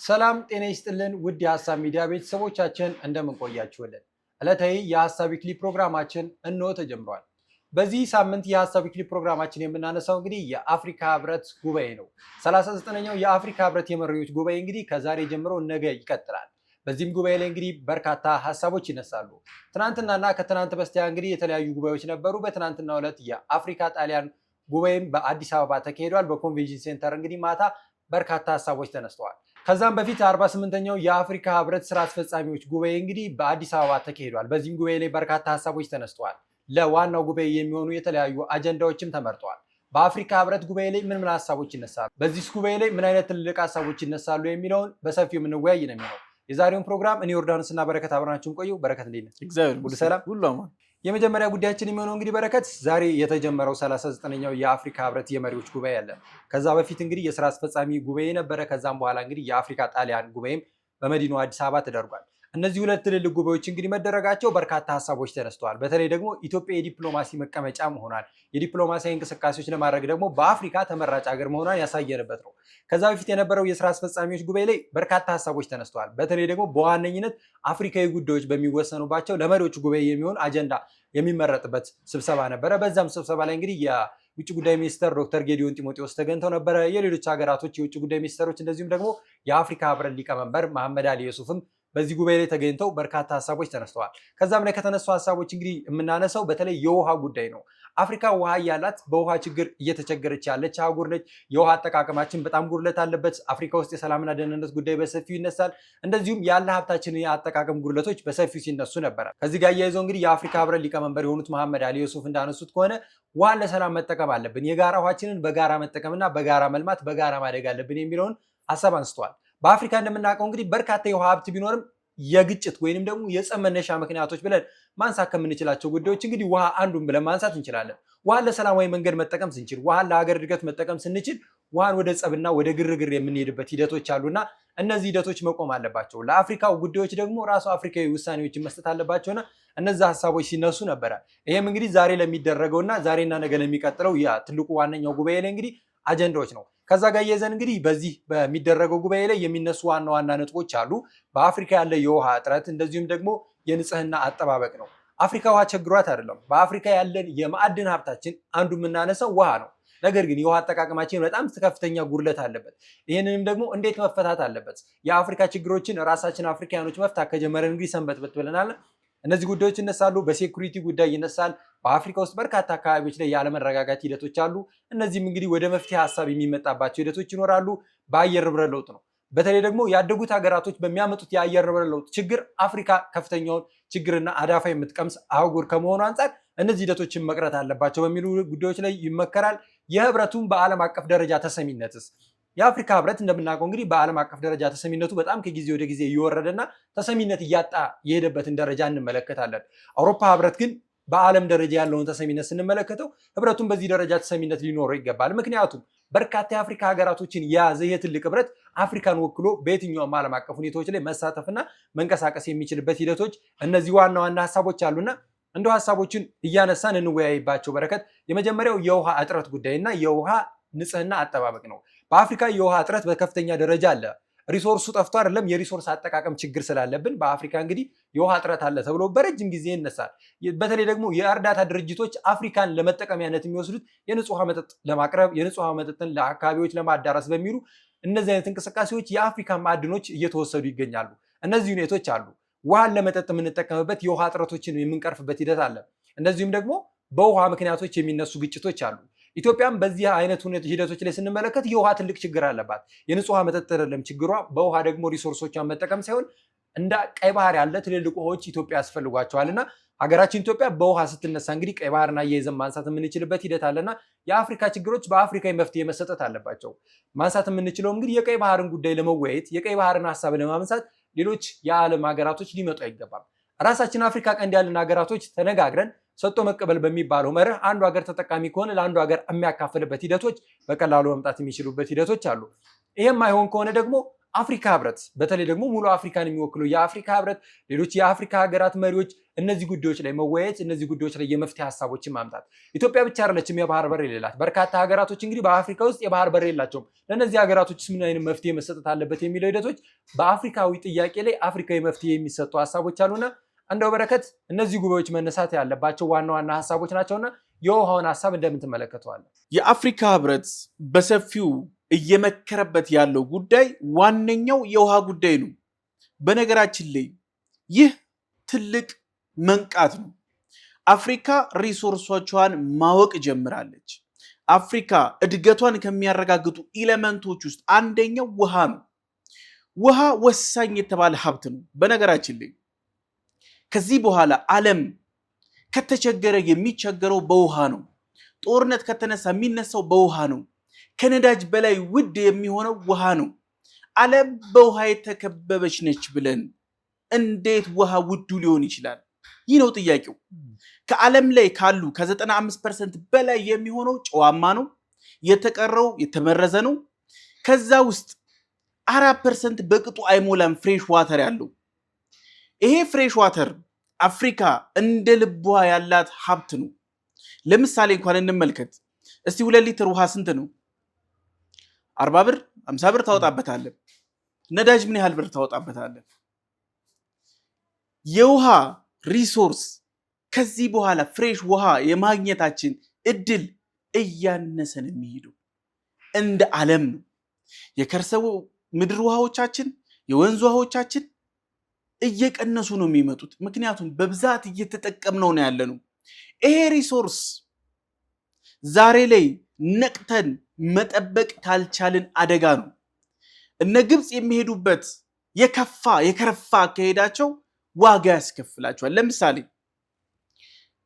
ሰላም ጤና ይስጥልን ውድ የሐሳብ ሚዲያ ቤተሰቦቻችን እንደምን ቆያችሁልን? ዕለታዊ የሐሳብ ዊክሊ ፕሮግራማችን እንሆ ተጀምሯል። በዚህ ሳምንት የሐሳብ ዊክሊ ፕሮግራማችን የምናነሳው እንግዲህ የአፍሪካ ህብረት ጉባኤ ነው። 39ኛው የአፍሪካ ህብረት የመሪዎች ጉባኤ እንግዲህ ከዛሬ ጀምሮ ነገ ይቀጥላል። በዚህም ጉባኤ ላይ እንግዲህ በርካታ ሀሳቦች ይነሳሉ። ትናንትናና ከትናንት በስቲያ እንግዲህ የተለያዩ ጉባኤዎች ነበሩ። በትናንትናው ዕለት የአፍሪካ ጣሊያን ጉባኤም በአዲስ አበባ ተካሂዷል። በኮንቬንሽን ሴንተር እንግዲህ ማታ በርካታ ሀሳቦች ተነስተዋል። ከዛም በፊት 48ኛው የአፍሪካ ህብረት ስራ አስፈጻሚዎች ጉባኤ እንግዲህ በአዲስ አበባ ተካሂዷል። በዚህም ጉባኤ ላይ በርካታ ሀሳቦች ተነስተዋል። ለዋናው ጉባኤ የሚሆኑ የተለያዩ አጀንዳዎችም ተመርጠዋል። በአፍሪካ ህብረት ጉባኤ ላይ ምን ሀሳቦች ይነሳሉ፣ በዚህ ጉባኤ ላይ ምን አይነት ትልልቅ ሀሳቦች ይነሳሉ የሚለውን በሰፊው የምንወያይ ነው የሚሆነው። የዛሬውን ፕሮግራም እኔ ዮርዳኖስና በረከት አብረናችሁን ቆዩ። በረከት እንዴት ነህ? እግዚአብሔር ሁሉ ሰላም ሁሉ አማን። የመጀመሪያ ጉዳያችን የሚሆነው እንግዲህ በረከት ዛሬ የተጀመረው 39ኛው የአፍሪካ ህብረት የመሪዎች ጉባኤ አለ። ከዛ በፊት እንግዲህ የስራ አስፈጻሚ ጉባኤ ነበረ። ከዛም በኋላ እንግዲህ የአፍሪካ ጣሊያን ጉባኤም በመዲናዋ አዲስ አበባ ተደርጓል። እነዚህ ሁለት ትልልቅ ጉባኤዎች እንግዲህ መደረጋቸው በርካታ ሀሳቦች ተነስተዋል። በተለይ ደግሞ ኢትዮጵያ የዲፕሎማሲ መቀመጫ መሆኗን፣ የዲፕሎማሲያዊ እንቅስቃሴዎች ለማድረግ ደግሞ በአፍሪካ ተመራጭ ሀገር መሆኗን ያሳየንበት ነው። ከዛ በፊት የነበረው የስራ አስፈጻሚዎች ጉባኤ ላይ በርካታ ሀሳቦች ተነስተዋል። በተለይ ደግሞ በዋነኝነት አፍሪካዊ ጉዳዮች በሚወሰኑባቸው ለመሪዎች ጉባኤ የሚሆን አጀንዳ የሚመረጥበት ስብሰባ ነበረ። በዛም ስብሰባ ላይ እንግዲህ የውጭ ጉዳይ ሚኒስትር ዶክተር ጌዲዮን ጢሞቴዎስ ተገኝተው ነበረ። የሌሎች ሀገራቶች የውጭ ጉዳይ ሚኒስትሮች እንደዚሁም ደግሞ የአፍሪካ ህብረት ሊቀመንበር መሐመድ አሊ ዩሱፍም በዚህ ጉባኤ ላይ ተገኝተው በርካታ ሀሳቦች ተነስተዋል። ከዛም ላይ ከተነሱ ሀሳቦች እንግዲህ የምናነሳው በተለይ የውሃ ጉዳይ ነው። አፍሪካ ውሃ እያላት በውሃ ችግር እየተቸገረች ያለች አህጉር ነች። የውሃ አጠቃቀማችን በጣም ጉድለት አለበት። አፍሪካ ውስጥ የሰላምና ደህንነት ጉዳይ በሰፊው ይነሳል። እንደዚሁም ያለ ሀብታችን የአጠቃቀም ጉድለቶች በሰፊው ሲነሱ ነበረ። ከዚህ ጋር እያይዘው እንግዲህ የአፍሪካ ህብረት ሊቀመንበር የሆኑት መሐመድ አሊ ዩሱፍ እንዳነሱት ከሆነ ውሃን ለሰላም መጠቀም አለብን፣ የጋራ ውሃችንን በጋራ መጠቀምና በጋራ መልማት፣ በጋራ ማደግ አለብን የሚለውን ሀሳብ አንስተዋል። በአፍሪካ እንደምናውቀው እንግዲህ በርካታ የውሃ ሀብት ቢኖርም የግጭት ወይንም ደግሞ የጸብ መነሻ ምክንያቶች ብለን ማንሳት ከምንችላቸው ጉዳዮች እንግዲህ ውሃ አንዱን ብለን ማንሳት እንችላለን። ውሃን ለሰላማዊ መንገድ መጠቀም ስንችል፣ ውሃን ለሀገር እድገት መጠቀም ስንችል፣ ውሃን ወደ ጸብና ወደ ግርግር የምንሄድበት ሂደቶች አሉና እነዚህ ሂደቶች መቆም አለባቸው። ለአፍሪካው ጉዳዮች ደግሞ ራሱ አፍሪካዊ ውሳኔዎችን መስጠት አለባቸውና እነዚህ ሀሳቦች ሲነሱ ነበረ። ይህም እንግዲህ ዛሬ ለሚደረገውና ዛሬና ነገ ለሚቀጥለው ትልቁ ዋነኛው ጉባኤ ላይ እንግዲህ አጀንዳዎች ነው። ከዛ ጋር የዘን እንግዲህ በዚህ በሚደረገው ጉባኤ ላይ የሚነሱ ዋና ዋና ነጥቦች አሉ። በአፍሪካ ያለ የውሃ እጥረት እንደዚሁም ደግሞ የንጽህና አጠባበቅ ነው። አፍሪካ ውሃ ቸግሯት አይደለም። በአፍሪካ ያለን የማዕድን ሀብታችን አንዱ የምናነሳው ውሃ ነው። ነገር ግን የውሃ አጠቃቀማችን በጣም ከፍተኛ ጉድለት አለበት። ይህንንም ደግሞ እንዴት መፈታት አለበት? የአፍሪካ ችግሮችን ራሳችን አፍሪካኖች መፍታት ከጀመረን እንግዲህ ሰንበትበት ብለናል። እነዚህ ጉዳዮች ይነሳሉ። በሴኩሪቲ ጉዳይ ይነሳል። በአፍሪካ ውስጥ በርካታ አካባቢዎች ላይ ያለመረጋጋት ሂደቶች አሉ። እነዚህም እንግዲህ ወደ መፍትሄ ሀሳብ የሚመጣባቸው ሂደቶች ይኖራሉ። በአየር ንብረት ለውጥ ነው። በተለይ ደግሞ ያደጉት ሀገራቶች በሚያመጡት የአየር ንብረት ለውጥ ችግር አፍሪካ ከፍተኛውን ችግርና አዳፋ የምትቀምስ አህጉር ከመሆኑ አንጻር እነዚህ ሂደቶችን መቅረት አለባቸው በሚሉ ጉዳዮች ላይ ይመከራል። የህብረቱን በዓለም አቀፍ ደረጃ ተሰሚነትስ? የአፍሪካ ህብረት እንደምናውቀው እንግዲህ በዓለም አቀፍ ደረጃ ተሰሚነቱ በጣም ከጊዜ ወደ ጊዜ እየወረደና ተሰሚነት እያጣ የሄደበትን ደረጃ እንመለከታለን። አውሮፓ ህብረት ግን በዓለም ደረጃ ያለውን ተሰሚነት ስንመለከተው ህብረቱን በዚህ ደረጃ ተሰሚነት ሊኖረው ይገባል። ምክንያቱም በርካታ የአፍሪካ ሀገራቶችን የያዘ ይህ ትልቅ ህብረት አፍሪካን ወክሎ በየትኛውም ዓለም አቀፍ ሁኔታዎች ላይ መሳተፍና መንቀሳቀስ የሚችልበት ሂደቶች እነዚህ ዋና ዋና ሀሳቦች አሉና እንደ ሀሳቦችን እያነሳን እንወያይባቸው። በረከት፣ የመጀመሪያው የውሃ እጥረት ጉዳይና የውሃ ንጽህና አጠባበቅ ነው። በአፍሪካ የውሃ እጥረት በከፍተኛ ደረጃ አለ። ሪሶርሱ ጠፍቶ አይደለም፣ የሪሶርስ አጠቃቀም ችግር ስላለብን በአፍሪካ እንግዲህ የውሃ እጥረት አለ ተብሎ በረጅም ጊዜ ይነሳል። በተለይ ደግሞ የእርዳታ ድርጅቶች አፍሪካን ለመጠቀሚያነት የሚወስዱት የንጹህ ውሃ መጠጥ ለማቅረብ፣ የንጹህ ውሃ መጠጥን ለአካባቢዎች ለማዳረስ በሚሉ እነዚህ አይነት እንቅስቃሴዎች የአፍሪካ ማዕድኖች እየተወሰዱ ይገኛሉ። እነዚህ ሁኔቶች አሉ። ውሃን ለመጠጥ የምንጠቀምበት የውሃ እጥረቶችን የምንቀርፍበት ሂደት አለ። እንደዚሁም ደግሞ በውሃ ምክንያቶች የሚነሱ ግጭቶች አሉ። ኢትዮጵያም በዚህ አይነት ሂደቶች ላይ ስንመለከት የውሃ ትልቅ ችግር አለባት። የንጹህ ውሃ መጠጥ አይደለም ችግሯ፣ በውሃ ደግሞ ሪሶርሶቿን መጠቀም ሳይሆን እንደ ቀይ ባህር ያለ ትልልቅ ውሃዎች ኢትዮጵያ ያስፈልጓቸዋልና ሀገራችን ኢትዮጵያ በውሃ ስትነሳ እንግዲህ ቀይ ባህርና አያይዘን ማንሳት የምንችልበት ሂደት አለና የአፍሪካ ችግሮች በአፍሪካዊ መፍትሄ መሰጠት አለባቸው። ማንሳት የምንችለው እንግዲህ የቀይ ባህርን ጉዳይ ለመወያየት የቀይ ባህርን ሀሳብ ለማንሳት ሌሎች የዓለም ሀገራቶች ሊመጡ አይገባም። ራሳችን አፍሪካ ቀንድ ያለን ሀገራቶች ተነጋግረን ሰጥቶ መቀበል በሚባለው መርህ አንዱ ሀገር ተጠቃሚ ከሆነ ለአንዱ ሀገር የሚያካፍልበት ሂደቶች በቀላሉ መምጣት የሚችሉበት ሂደቶች አሉ። ይሄም አይሆን ከሆነ ደግሞ አፍሪካ ህብረት በተለይ ደግሞ ሙሉ አፍሪካን የሚወክለው የአፍሪካ ህብረት ሌሎች የአፍሪካ ሀገራት መሪዎች እነዚህ ጉዳዮች ላይ መወያየት፣ እነዚህ ጉዳዮች ላይ የመፍትሄ ሀሳቦችን ማምጣት። ኢትዮጵያ ብቻ አይደለችም የባህር በር የሌላት። በርካታ ሀገራቶች እንግዲህ በአፍሪካ ውስጥ የባህር በር የላቸውም። ለእነዚህ ሀገራቶች ምን አይነት መፍትሄ መሰጠት አለበት የሚለው ሂደቶች በአፍሪካዊ ጥያቄ ላይ አፍሪካዊ መፍትሄ የሚሰጡ ሀሳቦች አሉና እንደው በረከት እነዚህ ጉባኤዎች መነሳት ያለባቸው ዋና ዋና ሀሳቦች ናቸውና የውሃውን ሀሳብ እንደምን ትመለከተዋለህ? የአፍሪካ ህብረት በሰፊው እየመከረበት ያለው ጉዳይ ዋነኛው የውሃ ጉዳይ ነው። በነገራችን ላይ ይህ ትልቅ መንቃት ነው። አፍሪካ ሪሶርሶቿን ማወቅ ጀምራለች። አፍሪካ እድገቷን ከሚያረጋግጡ ኤሌመንቶች ውስጥ አንደኛው ውሃ ነው። ውሃ ወሳኝ የተባለ ሀብት ነው። በነገራችን ላይ ከዚህ በኋላ ዓለም ከተቸገረ የሚቸገረው በውሃ ነው። ጦርነት ከተነሳ የሚነሳው በውሃ ነው። ከነዳጅ በላይ ውድ የሚሆነው ውሃ ነው። ዓለም በውሃ የተከበበች ነች ብለን እንዴት ውሃ ውዱ ሊሆን ይችላል? ይህ ነው ጥያቄው። ከዓለም ላይ ካሉ ከ95% በላይ የሚሆነው ጨዋማ ነው። የተቀረው የተመረዘ ነው። ከዛ ውስጥ 4% በቅጡ አይሞላም ፍሬሽ ዋተር ያለው። ይሄ ፍሬሽ ዋተር አፍሪካ እንደ ልቧ ያላት ሀብት ነው። ለምሳሌ እንኳን እንመልከት እስቲ 2 ሊትር ውሃ ስንት ነው? 40 ብር 50 ብር ታወጣበታለህ። ነዳጅ ምን ያህል ብር ታወጣበታለህ? የውሃ ሪሶርስ ከዚህ በኋላ ፍሬሽ ውሃ የማግኘታችን እድል እያነሰን የሚሄደው እንደ ዓለም ነው። የከርሰ ምድር ውሃዎቻችን፣ የወንዝ ውሃዎቻችን እየቀነሱ ነው የሚመጡት። ምክንያቱም በብዛት እየተጠቀምነው ነው ያለነው። ይሄ ሪሶርስ ዛሬ ላይ ነቅተን መጠበቅ ካልቻልን አደጋ ነው። እነ ግብፅ የሚሄዱበት የከረፋ አካሄዳቸው ዋጋ ያስከፍላቸዋል። ለምሳሌ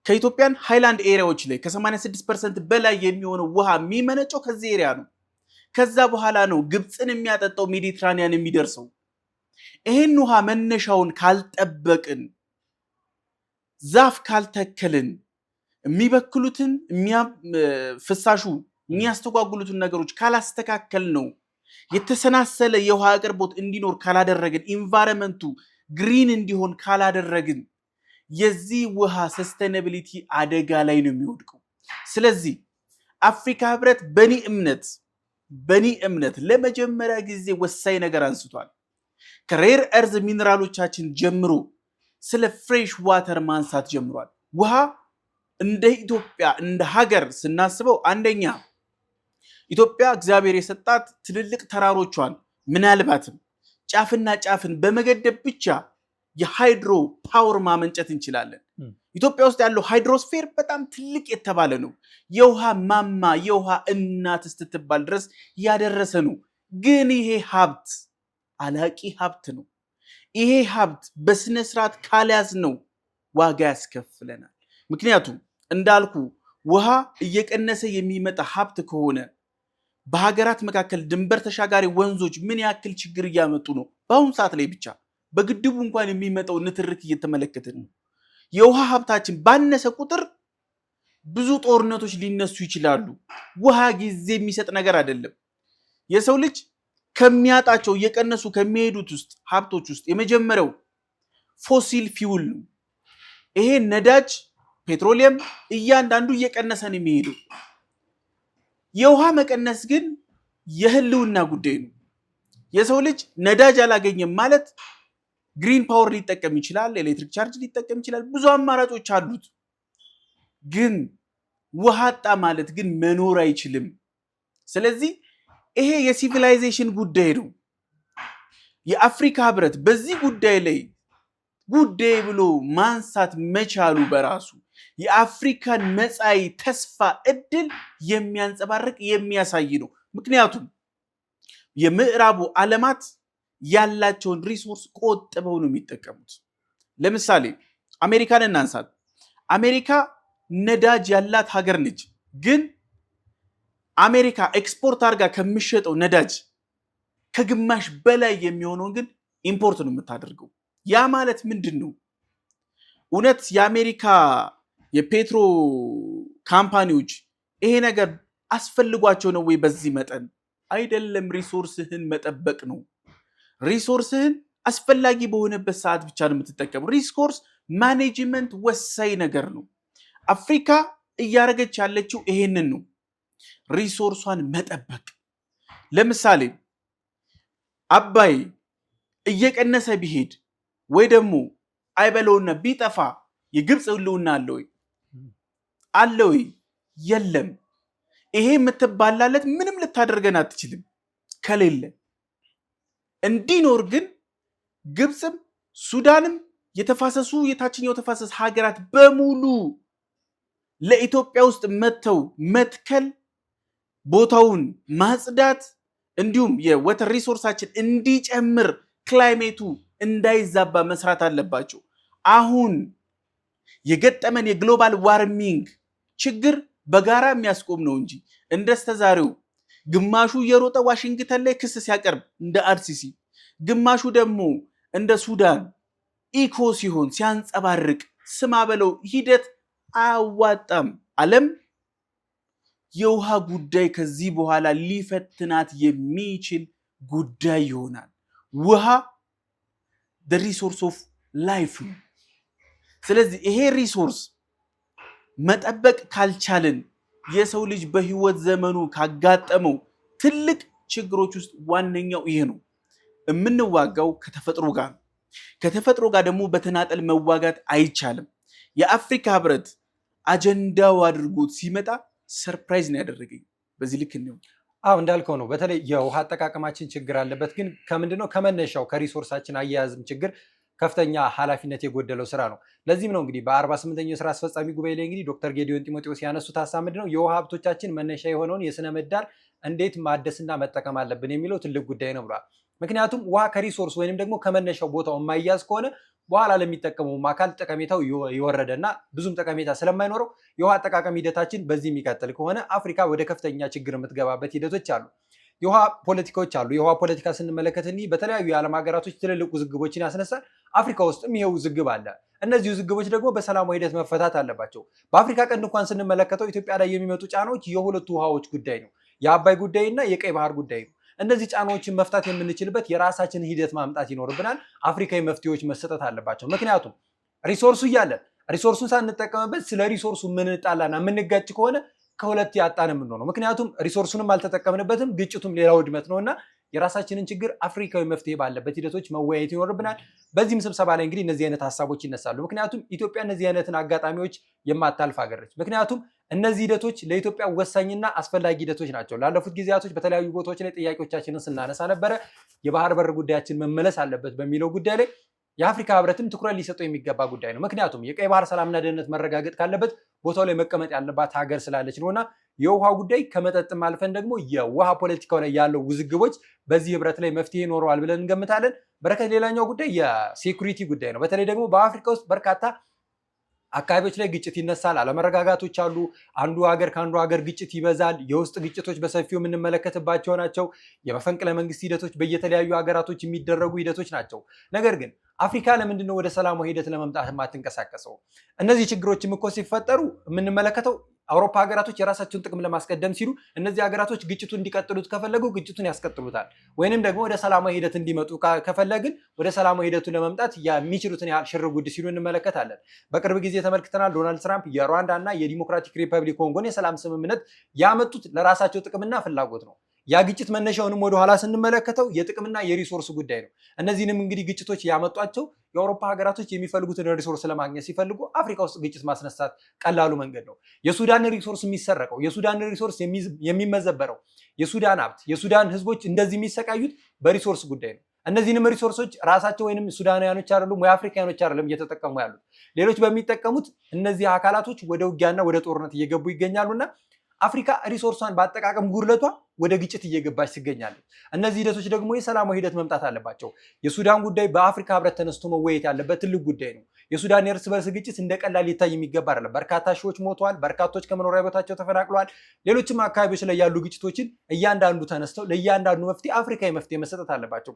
ከኢትዮጵያን ሃይላንድ ኤሪያዎች ላይ ከ86% በላይ የሚሆነው ውሃ የሚመነጨው ከዚህ ኤሪያ ነው። ከዛ በኋላ ነው ግብፅን የሚያጠጣው ሜዲትራኒያን የሚደርሰው። ይህን ውሃ መነሻውን ካልጠበቅን፣ ዛፍ ካልተከልን፣ የሚበክሉትን ፍሳሹ የሚያስተጓጉሉትን ነገሮች ካላስተካከል ነው፣ የተሰናሰለ የውሃ አቅርቦት እንዲኖር ካላደረግን፣ ኢንቫይረንመንቱ ግሪን እንዲሆን ካላደረግን የዚህ ውሃ ሰስቴናቢሊቲ አደጋ ላይ ነው የሚወድቀው። ስለዚህ አፍሪካ ህብረት በኒ እምነት ለመጀመሪያ ጊዜ ወሳኝ ነገር አንስቷል። ከሬር እርዝ ሚነራሎቻችን ጀምሮ ስለ ፍሬሽ ዋተር ማንሳት ጀምሯል። ውሃ እንደ ኢትዮጵያ እንደ ሀገር ስናስበው አንደኛ ኢትዮጵያ እግዚአብሔር የሰጣት ትልልቅ ተራሮቿን ምናልባትም ጫፍና ጫፍን በመገደብ ብቻ የሃይድሮ ፓወር ማመንጨት እንችላለን። ኢትዮጵያ ውስጥ ያለው ሃይድሮስፌር በጣም ትልቅ የተባለ ነው። የውሃ ማማ የውሃ እናት ስትባል ድረስ ያደረሰ ነው። ግን ይሄ ሀብት አላቂ ሀብት ነው። ይሄ ሀብት በስነ ስርዓት ካልያዝ ነው ዋጋ ያስከፍለናል። ምክንያቱም እንዳልኩ ውሃ እየቀነሰ የሚመጣ ሀብት ከሆነ በሀገራት መካከል ድንበር ተሻጋሪ ወንዞች ምን ያክል ችግር እያመጡ ነው። በአሁኑ ሰዓት ላይ ብቻ በግድቡ እንኳን የሚመጣው ንትርክ እየተመለከትን ነው። የውሃ ሀብታችን ባነሰ ቁጥር ብዙ ጦርነቶች ሊነሱ ይችላሉ። ውሃ ጊዜ የሚሰጥ ነገር አይደለም። የሰው ልጅ ከሚያጣቸው እየቀነሱ ከሚሄዱት ውስጥ ሀብቶች ውስጥ የመጀመሪያው ፎሲል ፊውል ነው። ይሄ ነዳጅ፣ ፔትሮሊየም እያንዳንዱ እየቀነሰን የሚሄዱ። የውሃ መቀነስ ግን የህልውና ጉዳይ ነው። የሰው ልጅ ነዳጅ አላገኘም ማለት ግሪን ፓወር ሊጠቀም ይችላል፣ ኤሌክትሪክ ቻርጅ ሊጠቀም ይችላል። ብዙ አማራጮች አሉት። ግን ውሃ አጣ ማለት ግን መኖር አይችልም። ስለዚህ ይሄ የሲቪላይዜሽን ጉዳይ ነው። የአፍሪካ ህብረት በዚህ ጉዳይ ላይ ጉዳይ ብሎ ማንሳት መቻሉ በራሱ የአፍሪካን መጻኢ ተስፋ እድል የሚያንጸባርቅ የሚያሳይ ነው። ምክንያቱም የምዕራቡ ዓለማት ያላቸውን ሪሶርስ ቆጥበው ነው የሚጠቀሙት። ለምሳሌ አሜሪካን እናንሳት። አሜሪካ ነዳጅ ያላት ሀገር ነች። ግን አሜሪካ ኤክስፖርት አድርጋ ከሚሸጠው ነዳጅ ከግማሽ በላይ የሚሆነውን ግን ኢምፖርት ነው የምታደርገው። ያ ማለት ምንድን ነው? እውነት የአሜሪካ የፔትሮ ካምፓኒዎች ይሄ ነገር አስፈልጓቸው ነው ወይ? በዚህ መጠን አይደለም። ሪሶርስህን መጠበቅ ነው። ሪሶርስህን አስፈላጊ በሆነበት ሰዓት ብቻ ነው የምትጠቀመው። ሪሶርስ ማኔጅመንት ወሳኝ ነገር ነው። አፍሪካ እያደረገች ያለችው ይሄንን ነው፣ ሪሶርሷን መጠበቅ። ለምሳሌ አባይ እየቀነሰ ቢሄድ ወይ ደግሞ አይበለውና ቢጠፋ የግብፅ ህልውና አለ ወይ? አለ ወይ? የለም። ይሄ የምትባላለት ምንም ልታደርገን አትችልም ከሌለ። እንዲኖር ግን ግብፅም ሱዳንም የተፋሰሱ የታችኛው ተፋሰስ ሀገራት በሙሉ ለኢትዮጵያ ውስጥ መተው መትከል፣ ቦታውን ማጽዳት፣ እንዲሁም የወተር ሪሶርሳችን እንዲጨምር ክላይሜቱ እንዳይዛባ መስራት አለባቸው። አሁን የገጠመን የግሎባል ዋርሚንግ ችግር በጋራ የሚያስቆም ነው እንጂ እንደስተዛሬው ግማሹ እየሮጠ ዋሽንግተን ላይ ክስ ሲያቀርብ እንደ አርሲሲ፣ ግማሹ ደግሞ እንደ ሱዳን ኢኮ ሲሆን ሲያንጸባርቅ ስማ በለው ሂደት አያዋጣም። ዓለም የውሃ ጉዳይ ከዚህ በኋላ ሊፈትናት የሚችል ጉዳይ ይሆናል። ውሃ the resource of life ነው። ስለዚህ ይሄ ሪሶርስ መጠበቅ ካልቻልን የሰው ልጅ በህይወት ዘመኑ ካጋጠመው ትልቅ ችግሮች ውስጥ ዋነኛው ይሄ ነው። የምንዋጋው ከተፈጥሮ ጋር ነው። ከተፈጥሮ ጋር ደግሞ በተናጠል መዋጋት አይቻልም። የአፍሪካ ህብረት አጀንዳው አድርጎት ሲመጣ ሰርፕራይዝ ነው ያደረገኝ። በዚህ ልክ ነው። እንዳልከው ነው። በተለይ የውሃ አጠቃቀማችን ችግር አለበት። ግን ከምንድነው ከመነሻው ከሪሶርሳችን አያያዝም ችግር ከፍተኛ ኃላፊነት የጎደለው ስራ ነው። ለዚህም ነው እንግዲህ በ48ኛው የስራ አስፈጻሚ ጉባኤ ላይ እንግዲህ ዶክተር ጌዲዮን ጢሞቴዎስ ያነሱት ሀሳብ ምንድነው የውሃ ሀብቶቻችን መነሻ የሆነውን የስነ ምህዳር እንዴት ማደስና መጠቀም አለብን የሚለው ትልቅ ጉዳይ ነው ብሏል። ምክንያቱም ውሃ ከሪሶርስ ወይንም ደግሞ ከመነሻው ቦታው የማይያዝ ከሆነ በኋላ ለሚጠቀመው አካል ጠቀሜታው የወረደና ብዙም ጠቀሜታ ስለማይኖረው የውሃ አጠቃቀም ሂደታችን በዚህ የሚቀጥል ከሆነ አፍሪካ ወደ ከፍተኛ ችግር የምትገባበት ሂደቶች አሉ። የውሃ ፖለቲካዎች አሉ። የውሃ ፖለቲካ ስንመለከት እንዲህ በተለያዩ የዓለም ሀገራቶች ትልልቅ ውዝግቦችን ያስነሳል። አፍሪካ ውስጥም ይሄ ውዝግብ አለ። እነዚህ ውዝግቦች ደግሞ በሰላማዊ ሂደት መፈታት አለባቸው። በአፍሪካ ቀንድ እንኳን ስንመለከተው ኢትዮጵያ ላይ የሚመጡ ጫናዎች የሁለቱ ውሃዎች ጉዳይ ነው፣ የአባይ ጉዳይና የቀይ ባህር ጉዳይ ነው። እነዚህ ጫናዎችን መፍታት የምንችልበት የራሳችንን ሂደት ማምጣት ይኖርብናል። አፍሪካዊ መፍትሄዎች መሰጠት አለባቸው። ምክንያቱም ሪሶርሱ እያለን ሪሶርሱን ሳንጠቀምበት ስለ ሪሶርሱ ምንጣላና ምንጋጭ ከሆነ ከሁለት ያጣን የምንሆነው። ምክንያቱም ሪሶርሱንም አልተጠቀምንበትም፣ ግጭቱም ሌላ ውድመት ነውና የራሳችንን ችግር አፍሪካዊ መፍትሄ ባለበት ሂደቶች መወያየት ይኖርብናል። በዚህም ስብሰባ ላይ እንግዲህ እነዚህ አይነት ሀሳቦች ይነሳሉ። ምክንያቱም ኢትዮጵያ እነዚህ አይነትን አጋጣሚዎች የማታልፍ ሀገር ነች። ምክንያቱም እነዚህ ሂደቶች ለኢትዮጵያ ወሳኝና አስፈላጊ ሂደቶች ናቸው። ላለፉት ጊዜያቶች በተለያዩ ቦታዎች ላይ ጥያቄዎቻችንን ስናነሳ ነበረ። የባህር በር ጉዳያችን መመለስ አለበት በሚለው ጉዳይ ላይ የአፍሪካ ህብረትም ትኩረት ሊሰጠው የሚገባ ጉዳይ ነው። ምክንያቱም የቀይ ባህር ሰላምና ደህንነት መረጋገጥ ካለበት ቦታው ላይ መቀመጥ ያለባት ሀገር ስላለች ነውና የውሃ ጉዳይ ከመጠጥም አልፈን ደግሞ የውሃ ፖለቲካው ላይ ያለው ውዝግቦች በዚህ ህብረት ላይ መፍትሄ ይኖረዋል ብለን እንገምታለን። በረከት፣ ሌላኛው ጉዳይ የሴኩሪቲ ጉዳይ ነው። በተለይ ደግሞ በአፍሪካ ውስጥ በርካታ አካባቢዎች ላይ ግጭት ይነሳል፣ አለመረጋጋቶች አሉ። አንዱ ሀገር ከአንዱ ሀገር ግጭት ይበዛል። የውስጥ ግጭቶች በሰፊው የምንመለከትባቸው ናቸው። የመፈንቅለ መንግስት ሂደቶች በየተለያዩ ሀገራቶች የሚደረጉ ሂደቶች ናቸው። ነገር ግን አፍሪካ ለምንድነው ወደ ሰላማዊ ሂደት ለመምጣት የማትንቀሳቀሰው? እነዚህ ችግሮችም እኮ ሲፈጠሩ የምንመለከተው አውሮፓ ሀገራቶች የራሳቸውን ጥቅም ለማስቀደም ሲሉ እነዚህ ሀገራቶች ግጭቱን እንዲቀጥሉት ከፈለጉ ግጭቱን ያስቀጥሉታል። ወይንም ደግሞ ወደ ሰላማዊ ሂደት እንዲመጡ ከፈለግን ወደ ሰላማዊ ሂደቱን ለመምጣት የሚችሉትን ያህል ሽር ጉድ ሲሉ እንመለከታለን። በቅርብ ጊዜ ተመልክተናል። ዶናልድ ትራምፕ የሩዋንዳ እና የዲሞክራቲክ ሪፐብሊክ ኮንጎን የሰላም ስምምነት ያመጡት ለራሳቸው ጥቅምና ፍላጎት ነው። ያ ግጭት መነሻውንም ወደኋላ ስንመለከተው የጥቅምና የሪሶርስ ጉዳይ ነው። እነዚህንም እንግዲህ ግጭቶች ያመጧቸው የአውሮፓ ሀገራቶች የሚፈልጉትን ሪሶርስ ለማግኘት ሲፈልጉ አፍሪካ ውስጥ ግጭት ማስነሳት ቀላሉ መንገድ ነው። የሱዳን ሪሶርስ የሚሰረቀው፣ የሱዳን ሪሶርስ የሚመዘበረው፣ የሱዳን ሀብት፣ የሱዳን ህዝቦች እንደዚህ የሚሰቃዩት በሪሶርስ ጉዳይ ነው። እነዚህንም ሪሶርሶች ራሳቸው ወይንም ሱዳናውያኖች አይደሉም ወይ አፍሪካኖች አይደለም እየተጠቀሙ ያሉት፣ ሌሎች በሚጠቀሙት እነዚህ አካላቶች ወደ ውጊያና ወደ ጦርነት እየገቡ ይገኛሉና አፍሪካ ሪሶርሷን በአጠቃቀም ጉድለቷ ወደ ግጭት እየገባች ትገኛለች። እነዚህ ሂደቶች ደግሞ የሰላማዊ ሂደት መምጣት አለባቸው። የሱዳን ጉዳይ በአፍሪካ ህብረት ተነስቶ መወያየት ያለበት ትልቅ ጉዳይ ነው። የሱዳን የእርስ በርስ ግጭት እንደ ቀላል ሊታይ የሚገባ አይደለም። በርካታ ሺዎች ሞተዋል። በርካቶች ከመኖሪያ ቦታቸው ተፈናቅለዋል። ሌሎችም አካባቢዎች ላይ ያሉ ግጭቶችን እያንዳንዱ ተነስተው ለእያንዳንዱ መፍትሄ አፍሪካዊ መፍትሄ መሰጠት አለባቸው።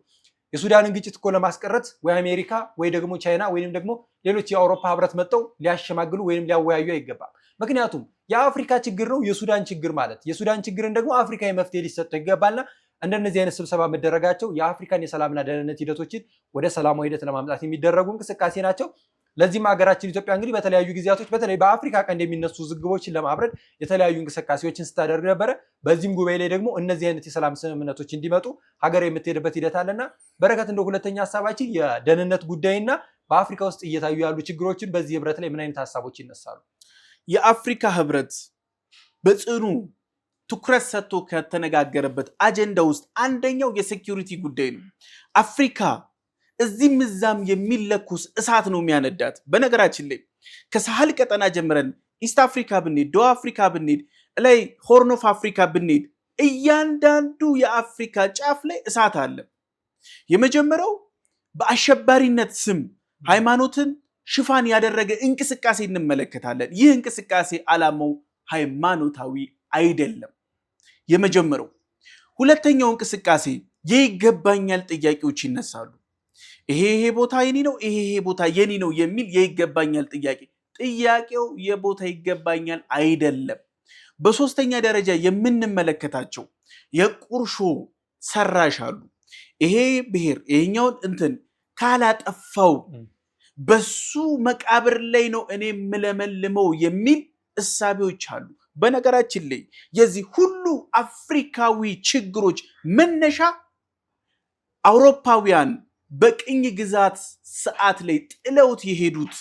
የሱዳንን ግጭት እኮ ለማስቀረት ወይ አሜሪካ ወይ ደግሞ ቻይና ወይም ደግሞ ሌሎች የአውሮፓ ህብረት መጥተው ሊያሸማግሉ ወይም ሊያወያዩ አይገባም። ምክንያቱም የአፍሪካ ችግር ነው የሱዳን ችግር ማለት። የሱዳን ችግርን ደግሞ አፍሪካዊ መፍትሄ ሊሰጠው ይገባልና እንደነዚህ አይነት ስብሰባ መደረጋቸው የአፍሪካን የሰላምና ደህንነት ሂደቶችን ወደ ሰላማዊ ሂደት ለማምጣት የሚደረጉ እንቅስቃሴ ናቸው። ለዚህም ሀገራችን ኢትዮጵያ እንግዲህ በተለያዩ ጊዜያቶች በተለይ በአፍሪካ ቀንድ የሚነሱ ውዝግቦችን ለማብረድ የተለያዩ እንቅስቃሴዎችን ስታደርግ ነበረ። በዚህም ጉባኤ ላይ ደግሞ እነዚህ አይነት የሰላም ስምምነቶች እንዲመጡ ሀገር የምትሄድበት ሂደት አለና በረከት እንደ ሁለተኛ ሀሳባችን የደህንነት ጉዳይና በአፍሪካ ውስጥ እየታዩ ያሉ ችግሮችን በዚህ ህብረት ላይ ምን አይነት ሀሳቦች ይነሳሉ? የአፍሪካ ህብረት በጽኑ ትኩረት ሰጥቶ ከተነጋገረበት አጀንዳ ውስጥ አንደኛው የሴኩሪቲ ጉዳይ ነው። አፍሪካ እዚህም እዛም የሚለኩስ እሳት ነው የሚያነዳት። በነገራችን ላይ ከሳህል ቀጠና ጀምረን ኢስት አፍሪካ ብንሄድ፣ ደቡብ አፍሪካ ብንሄድ፣ ላይ ሆርን ኦፍ አፍሪካ ብንሄድ እያንዳንዱ የአፍሪካ ጫፍ ላይ እሳት አለ። የመጀመሪያው በአሸባሪነት ስም ሃይማኖትን ሽፋን ያደረገ እንቅስቃሴ እንመለከታለን። ይህ እንቅስቃሴ ዓላማው ሃይማኖታዊ አይደለም። የመጀመሪያው። ሁለተኛው እንቅስቃሴ የይገባኛል ጥያቄዎች ይነሳሉ። ይሄ ቦታ የኔ ነው፣ ይሄ ቦታ የኔ ነው የሚል የይገባኛል ጥያቄው የቦታ ይገባኛል አይደለም። በሶስተኛ ደረጃ የምንመለከታቸው የቁርሾ ሰራሽ አሉ። ይሄ ብሔር ይሄኛውን እንትን ካላጠፋው በሱ መቃብር ላይ ነው እኔ የምለመልመው የሚል እሳቤዎች አሉ። በነገራችን ላይ የዚህ ሁሉ አፍሪካዊ ችግሮች መነሻ አውሮፓውያን በቅኝ ግዛት ሰዓት ላይ ጥለውት የሄዱት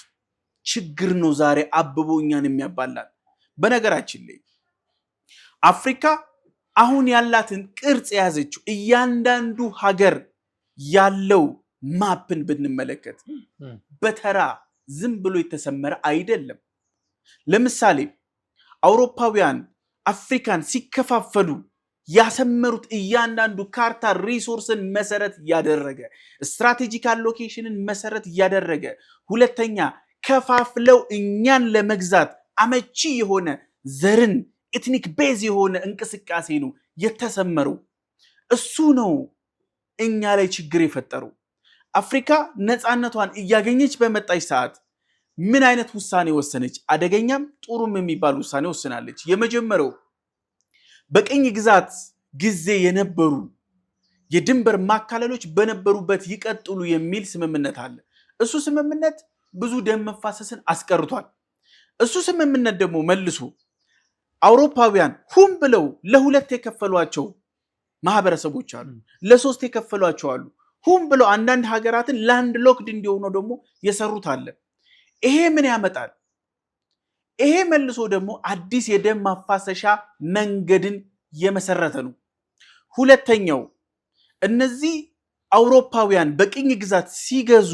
ችግር ነው ዛሬ አብቦ እኛን የሚያባላል። በነገራችን ላይ አፍሪካ አሁን ያላትን ቅርጽ የያዘችው እያንዳንዱ ሀገር ያለው ማፕን ብንመለከት በተራ ዝም ብሎ የተሰመረ አይደለም። ለምሳሌ አውሮፓውያን አፍሪካን ሲከፋፈሉ ያሰመሩት እያንዳንዱ ካርታ ሪሶርስን መሰረት ያደረገ ስትራቴጂካል ሎኬሽንን መሰረት ያደረገ፣ ሁለተኛ ከፋፍለው እኛን ለመግዛት አመቺ የሆነ ዘርን ኤትኒክ ቤዝ የሆነ እንቅስቃሴ ነው የተሰመረው። እሱ ነው እኛ ላይ ችግር የፈጠረው። አፍሪካ ነፃነቷን እያገኘች በመጣች ሰዓት ምን አይነት ውሳኔ ወሰነች? አደገኛም ጥሩም የሚባል ውሳኔ ወስናለች። የመጀመሪያው በቅኝ ግዛት ጊዜ የነበሩ የድንበር ማካለሎች በነበሩበት ይቀጥሉ የሚል ስምምነት አለ። እሱ ስምምነት ብዙ ደም መፋሰስን አስቀርቷል። እሱ ስምምነት ደግሞ መልሶ አውሮፓውያን ሁም ብለው ለሁለት የከፈሏቸው ማህበረሰቦች አሉ፣ ለሶስት የከፈሏቸው አሉ። ሁም ብለው አንዳንድ ሀገራትን ላንድ ሎክድ እንዲሆኑ ደግሞ የሰሩት አለ። ይሄ ምን ያመጣል? ይሄ መልሶ ደግሞ አዲስ የደም ማፋሰሻ መንገድን የመሰረተ ነው። ሁለተኛው እነዚህ አውሮፓውያን በቅኝ ግዛት ሲገዙ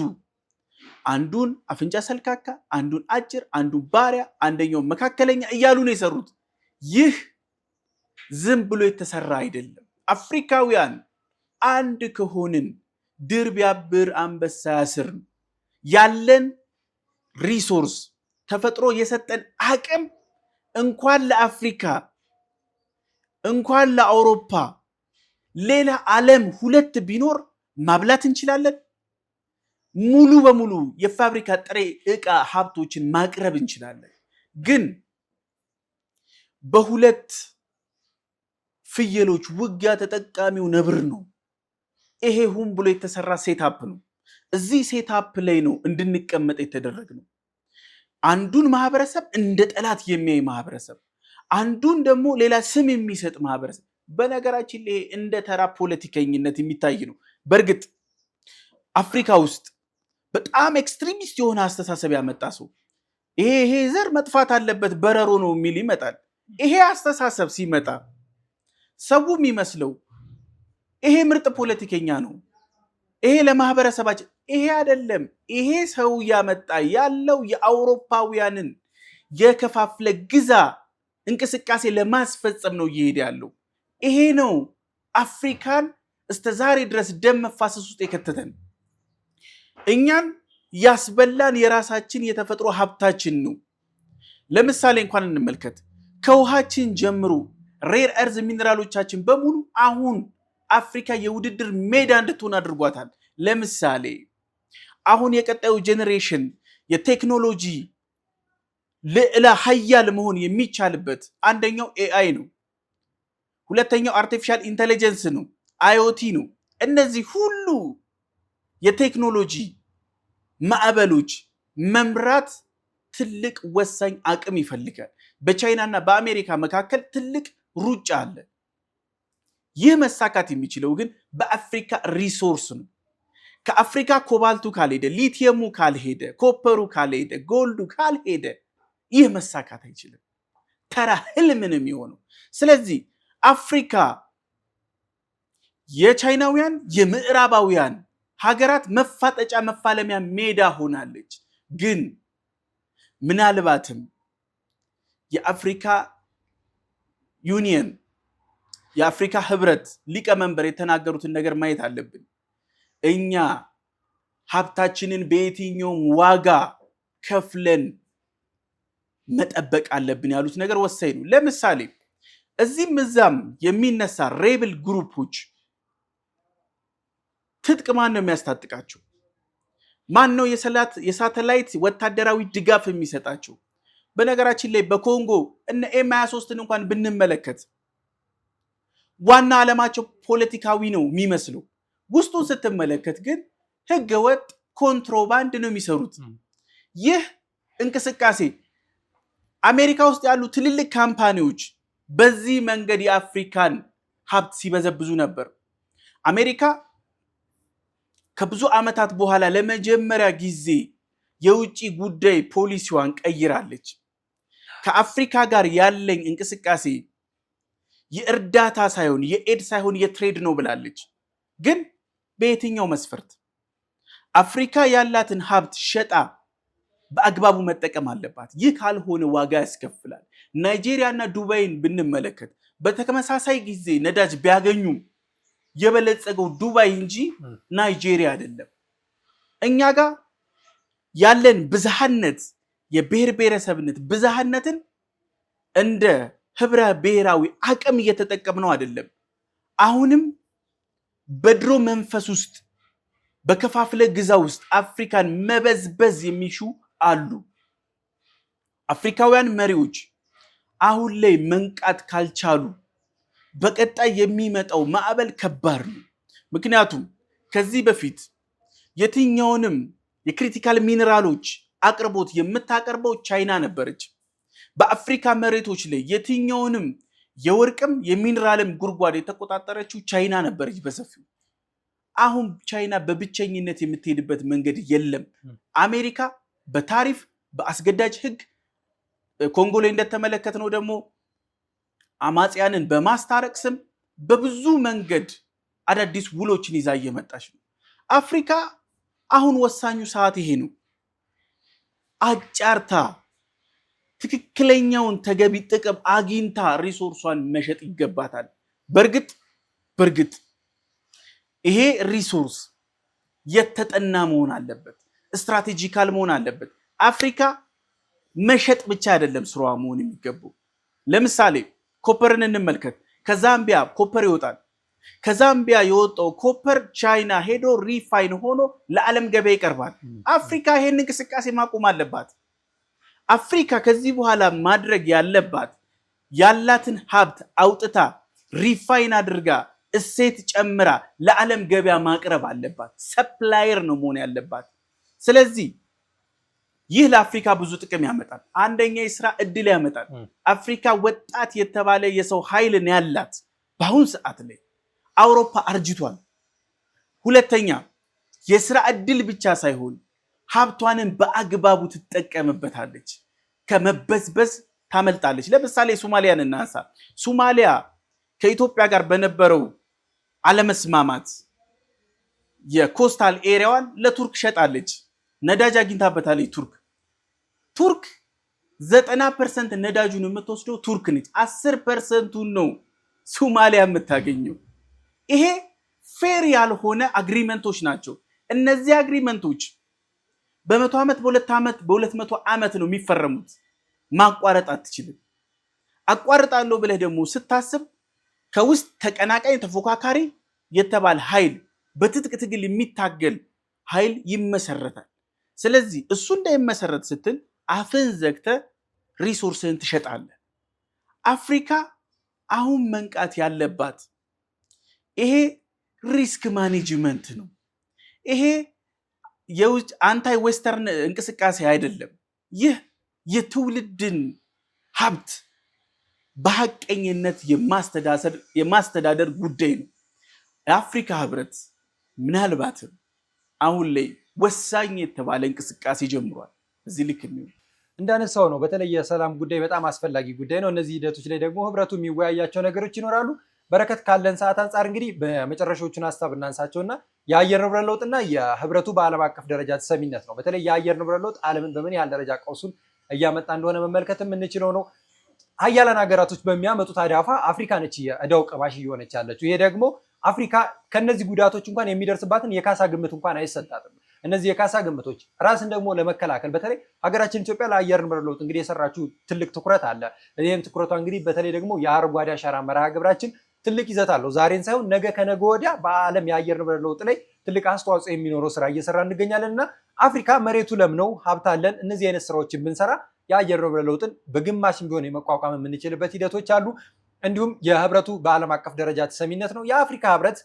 አንዱን አፍንጫ ሰልካካ፣ አንዱን አጭር፣ አንዱን ባሪያ፣ አንደኛው መካከለኛ እያሉ ነው የሰሩት። ይህ ዝም ብሎ የተሰራ አይደለም። አፍሪካውያን አንድ ከሆንን ድር ቢያብር አንበሳ ያስር። ያለን ሪሶርስ ተፈጥሮ የሰጠን አቅም እንኳን ለአፍሪካ እንኳን ለአውሮፓ ሌላ ዓለም ሁለት ቢኖር ማብላት እንችላለን። ሙሉ በሙሉ የፋብሪካ ጥሬ ዕቃ ሀብቶችን ማቅረብ እንችላለን። ግን በሁለት ፍየሎች ውጊያ ተጠቃሚው ነብር ነው። ይሄ ሁም ብሎ የተሰራ ሴታፕ ነው። እዚህ ሴታፕ ላይ ነው እንድንቀመጥ የተደረገው። አንዱን ማህበረሰብ እንደ ጠላት የሚያይ ማህበረሰብ፣ አንዱን ደግሞ ሌላ ስም የሚሰጥ ማህበረሰብ። በነገራችን ላይ እንደ ተራ ፖለቲከኝነት የሚታይ ነው። በእርግጥ አፍሪካ ውስጥ በጣም ኤክስትሪሚስት የሆነ አስተሳሰብ ያመጣ ሰው ይሄ ዘር መጥፋት አለበት በረሮ ነው የሚል ይመጣል። ይሄ አስተሳሰብ ሲመጣ ሰው የሚመስለው ይሄ ምርጥ ፖለቲከኛ ነው፣ ይሄ ለማህበረሰባችን። ይሄ አይደለም። ይሄ ሰው ያመጣ ያለው የአውሮፓውያንን የከፋፍለ ግዛ እንቅስቃሴ ለማስፈጸም ነው እየሄደ ያለው። ይሄ ነው አፍሪካን እስከ ዛሬ ድረስ ደም መፋሰስ ውስጥ የከተተን። እኛን ያስበላን የራሳችን የተፈጥሮ ሀብታችን ነው። ለምሳሌ እንኳን እንመልከት። ከውሃችን ጀምሮ ሬር እርዝ ሚነራሎቻችን በሙሉ አሁን አፍሪካ የውድድር ሜዳ እንድትሆን አድርጓታል። ለምሳሌ አሁን የቀጣዩ ጄኔሬሽን የቴክኖሎጂ ልዕለ ሀያል መሆን የሚቻልበት አንደኛው ኤአይ ነው። ሁለተኛው አርቲፊሻል ኢንተለጀንስ ነው። IoT ነው። እነዚህ ሁሉ የቴክኖሎጂ ማዕበሎች መምራት ትልቅ ወሳኝ አቅም ይፈልጋል። በቻይናና በአሜሪካ መካከል ትልቅ ሩጫ አለ። ይህ መሳካት የሚችለው ግን በአፍሪካ ሪሶርስ ነው። ከአፍሪካ ኮባልቱ ካልሄደ፣ ሊቲየሙ ካልሄደ፣ ኮፐሩ ካልሄደ፣ ጎልዱ ካልሄደ ይህ መሳካት አይችልም። ተራ ህልም ነው የሚሆነው። ስለዚህ አፍሪካ የቻይናውያን የምዕራባውያን ሀገራት መፋጠጫ መፋለሚያ ሜዳ ሆናለች። ግን ምናልባትም የአፍሪካ ዩኒየን የአፍሪካ ህብረት ሊቀመንበር የተናገሩትን ነገር ማየት አለብን። እኛ ሀብታችንን በየትኛውም ዋጋ ከፍለን መጠበቅ አለብን ያሉት ነገር ወሳኝ ነው። ለምሳሌ እዚህም እዛም የሚነሳ ሬብል ግሩፖች ትጥቅ ማን ነው የሚያስታጥቃቸው? ማን ነው የሳተላይት ወታደራዊ ድጋፍ የሚሰጣቸው? በነገራችን ላይ በኮንጎ እነ ኤም23ን እንኳን ብንመለከት ዋና ዓላማቸው ፖለቲካዊ ነው የሚመስለው። ውስጡን ስትመለከት ግን ህገወጥ ኮንትሮባንድ ነው የሚሰሩት። ይህ እንቅስቃሴ አሜሪካ ውስጥ ያሉ ትልልቅ ካምፓኒዎች በዚህ መንገድ የአፍሪካን ሀብት ሲበዘብዙ ነበር። አሜሪካ ከብዙ ዓመታት በኋላ ለመጀመሪያ ጊዜ የውጭ ጉዳይ ፖሊሲዋን ቀይራለች። ከአፍሪካ ጋር ያለኝ እንቅስቃሴ የእርዳታ ሳይሆን የኤድ ሳይሆን የትሬድ ነው ብላለች። ግን በየትኛው መስፈርት? አፍሪካ ያላትን ሀብት ሸጣ በአግባቡ መጠቀም አለባት። ይህ ካልሆነ ዋጋ ያስከፍላል። ናይጄሪያ እና ዱባይን ብንመለከት በተመሳሳይ ጊዜ ነዳጅ ቢያገኙም የበለጸገው ዱባይ እንጂ ናይጄሪያ አይደለም። እኛ ጋር ያለን ብዝሃነት የብሔር ብሔረሰብነት ብዝሃነትን እንደ ህብረ ብሔራዊ አቅም እየተጠቀምነው አይደለም። አሁንም በድሮ መንፈስ ውስጥ በከፋፍለ ግዛ ውስጥ አፍሪካን መበዝበዝ የሚሹ አሉ። አፍሪካውያን መሪዎች አሁን ላይ መንቃት ካልቻሉ በቀጣይ የሚመጣው ማዕበል ከባድ ነው። ምክንያቱም ከዚህ በፊት የትኛውንም የክሪቲካል ሚነራሎች አቅርቦት የምታቀርበው ቻይና ነበረች። በአፍሪካ መሬቶች ላይ የትኛውንም የወርቅም የሚነራልም ጉድጓድ የተቆጣጠረችው ቻይና ነበረች በሰፊው። አሁን ቻይና በብቸኝነት የምትሄድበት መንገድ የለም። አሜሪካ በታሪፍ በአስገዳጅ ህግ ኮንጎ ላይ እንደተመለከትነው ደግሞ አማጽያንን በማስታረቅ ስም በብዙ መንገድ አዳዲስ ውሎችን ይዛ እየመጣች ነው። አፍሪካ አሁን ወሳኙ ሰዓት ይሄ ነው። አጫርታ ትክክለኛውን ተገቢ ጥቅም አግኝታ ሪሶርሷን መሸጥ ይገባታል። በርግጥ ይሄ ሪሶርስ የተጠና መሆን አለበት፣ ስትራቴጂካል መሆን አለበት። አፍሪካ መሸጥ ብቻ አይደለም ስራዋ መሆን የሚገባው። ለምሳሌ ኮፐርን እንመልከት። ከዛምቢያ ኮፐር ይወጣል። ከዛምቢያ የወጣው ኮፐር ቻይና ሄዶ ሪፋይን ሆኖ ለዓለም ገበያ ይቀርባል። አፍሪካ ይሄን እንቅስቃሴ ማቆም አለባት። አፍሪካ ከዚህ በኋላ ማድረግ ያለባት ያላትን ሀብት አውጥታ ሪፋይን አድርጋ እሴት ጨምራ ለዓለም ገበያ ማቅረብ አለባት። ሰፕላየር ነው መሆን ያለባት። ስለዚህ ይህ ለአፍሪካ ብዙ ጥቅም ያመጣል። አንደኛ የስራ እድል ያመጣል። አፍሪካ ወጣት የተባለ የሰው ኃይልን ያላት በአሁን ሰዓት ላይ አውሮፓ አርጅቷል። ሁለተኛ የስራ እድል ብቻ ሳይሆን ሀብቷንን በአግባቡ ትጠቀምበታለች፣ ከመበዝበዝ ታመልጣለች። ለምሳሌ ሶማሊያን እናንሳ። ሶማሊያ ከኢትዮጵያ ጋር በነበረው አለመስማማት የኮስታል ኤሪያዋን ለቱርክ ሸጣለች። ነዳጅ አግኝታበታለች። ቱርክ 90% ነዳጁን የምትወስደው ቱርክ ነች። 10%ቱን ነው ሶማሊያ የምታገኘው። ይሄ ፌር ያልሆነ አግሪመንቶች ናቸው። እነዚህ አግሪመንቶች በ100 ዓመት በ200 ዓመት ነው የሚፈረሙት። ማቋረጥ አትችልም። አቋርጣለሁ ብለህ ደግሞ ስታስብ ከውስጥ ተቀናቃኝ ተፎካካሪ የተባለ ኃይል በትጥቅ ትግል የሚታገል ኃይል ይመሰረታል። ስለዚህ እሱ እንዳይመሰረት ስትል አፍን ዘግተ ሪሶርስን ትሸጣለህ። አፍሪካ አሁን መንቃት ያለባት ይሄ ሪስክ ማኔጅመንት ነው። ይሄ የውጭ አንታይ ዌስተርን እንቅስቃሴ አይደለም። ይህ የትውልድን ሀብት በሐቀኝነት የማስተዳደር ጉዳይ ነው። የአፍሪካ ህብረት ምናልባትም አሁን ላይ ወሳኝ የተባለ እንቅስቃሴ ጀምሯል። እዚህ ልክ ነው እንዳነሳው ነው። በተለይ የሰላም ጉዳይ በጣም አስፈላጊ ጉዳይ ነው። እነዚህ ሂደቶች ላይ ደግሞ ህብረቱ የሚወያያቸው ነገሮች ይኖራሉ። በረከት ካለን ሰዓት አንጻር እንግዲህ በመጨረሻዎቹን ሀሳብ እናንሳቸውና የአየር ንብረት ለውጥና የህብረቱ በዓለም አቀፍ ደረጃ ተሰሚነት ነው። በተለይ የአየር ንብረት ለውጥ ዓለምን በምን ያህል ደረጃ ቀውሱን እያመጣ እንደሆነ መመልከት የምንችለው ነው። ሀያላን ሀገራቶች በሚያመጡት አዳፋ አፍሪካ ነች የዕዳው ቀማሽ እየሆነች ያለችው። ይሄ ደግሞ አፍሪካ ከነዚህ ጉዳቶች እንኳን የሚደርስባትን የካሳ ግምት እንኳን አይሰጣትም። እነዚህ የካሳ ግምቶች ራስን ደግሞ ለመከላከል በተለይ ሀገራችን ኢትዮጵያ ለአየር ንብረት ለውጥ እንግዲህ የሰራችው ትልቅ ትኩረት አለ። ይህም ትኩረቷ እንግዲህ በተለይ ደግሞ የአረንጓዴ አሻራ መርሃ ግብራችን ትልቅ ይዘት አለው። ዛሬን ሳይሆን ነገ ከነገ ወዲያ በዓለም የአየር ንብረት ለውጥ ላይ ትልቅ አስተዋጽኦ የሚኖረው ስራ እየሰራ እንገኛለን እና አፍሪካ መሬቱ ለም ነው፣ ሀብት አለን። እነዚህ አይነት ስራዎችን ብንሰራ የአየር ንብረት ለውጥን በግማሽም ቢሆን የመቋቋም የምንችልበት ሂደቶች አሉ። እንዲሁም የህብረቱ በዓለም አቀፍ ደረጃ ተሰሚነት ነው። የአፍሪካ ህብረት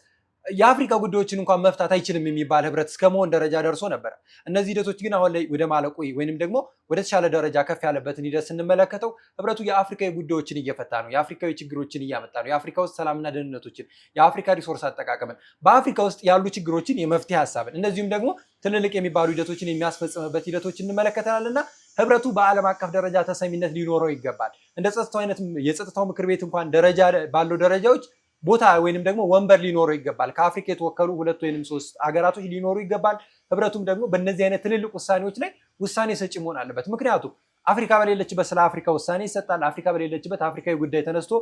የአፍሪካ ጉዳዮችን እንኳን መፍታት አይችልም የሚባል ህብረት እስከ መሆን ደረጃ ደርሶ ነበረ። እነዚህ ሂደቶች ግን አሁን ላይ ወደ ማለቁ ወይንም ደግሞ ወደ ተሻለ ደረጃ ከፍ ያለበትን ሂደት ስንመለከተው ህብረቱ የአፍሪካዊ ጉዳዮችን እየፈታ ነው። የአፍሪካዊ ችግሮችን እያመጣ ነው። የአፍሪካ ውስጥ ሰላምና ደህንነቶችን፣ የአፍሪካ ሪሶርስ አጠቃቀምን፣ በአፍሪካ ውስጥ ያሉ ችግሮችን የመፍትሄ ሀሳብን፣ እንደዚሁም ደግሞ ትልልቅ የሚባሉ ሂደቶችን የሚያስፈጽምበት ሂደቶች እንመለከተናል እና ህብረቱ በዓለም አቀፍ ደረጃ ተሰሚነት ሊኖረው ይገባል። እንደ ጸጥታው አይነት የጸጥታው ምክር ቤት እንኳን ደረጃ ባለው ደረጃዎች ቦታ ወይንም ደግሞ ወንበር ሊኖረው ይገባል። ከአፍሪካ የተወከሉ 2 ወይንም 3 ሀገራቶች ሊኖሩ ይገባል። ህብረቱም ደግሞ በእነዚህ አይነት ትልልቅ ውሳኔዎች ላይ ውሳኔ ሰጪ መሆን አለበት። ምክንያቱም አፍሪካ በሌለችበት ስለ አፍሪካ ውሳኔ ይሰጣል። አፍሪካ በሌለችበት አፍሪካዊ ጉዳይ ተነስቶ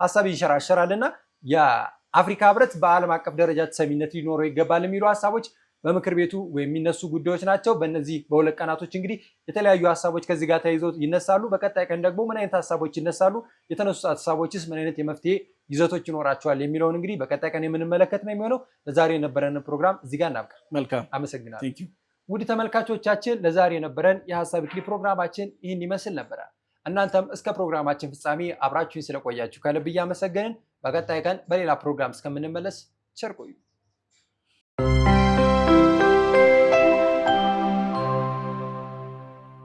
ሀሳብ ይንሸራሸራልና የአፍሪካ ህብረት በዓለም አቀፍ ደረጃ ተሰሚነት ሊኖረው ይገባል የሚሉ ሀሳቦች በምክር ቤቱ የሚነሱ ጉዳዮች ናቸው። በእነዚህ በ2 ቀናቶች እንግዲህ የተለያዩ ሀሳቦች ከዚህ ጋር ተይዘው ይነሳሉ። በቀጣይ ቀን ደግሞ ምን አይነት ሀሳቦች ይነሳሉ፣ የተነሱ ሀሳቦችስ ምን አይነት የመፍትሄ ይዘቶች ይኖራቸዋል የሚለውን እንግዲህ በቀጣይ ቀን የምንመለከት ነው የሚሆነው። ለዛሬ የነበረን ፕሮግራም እዚህ ጋር እናብቃ። መልካም፣ አመሰግናለሁ። ውድ ተመልካቾቻችን ለዛሬ የነበረን የሀሳብ ክሊፕ ፕሮግራማችን ይህን ይመስል ነበረ። እናንተም እስከ ፕሮግራማችን ፍጻሜ አብራችሁን ስለቆያችሁ ከልብ እያመሰገንን በቀጣይ ቀን በሌላ ፕሮግራም እስከምንመለስ ቸር ቆዩ።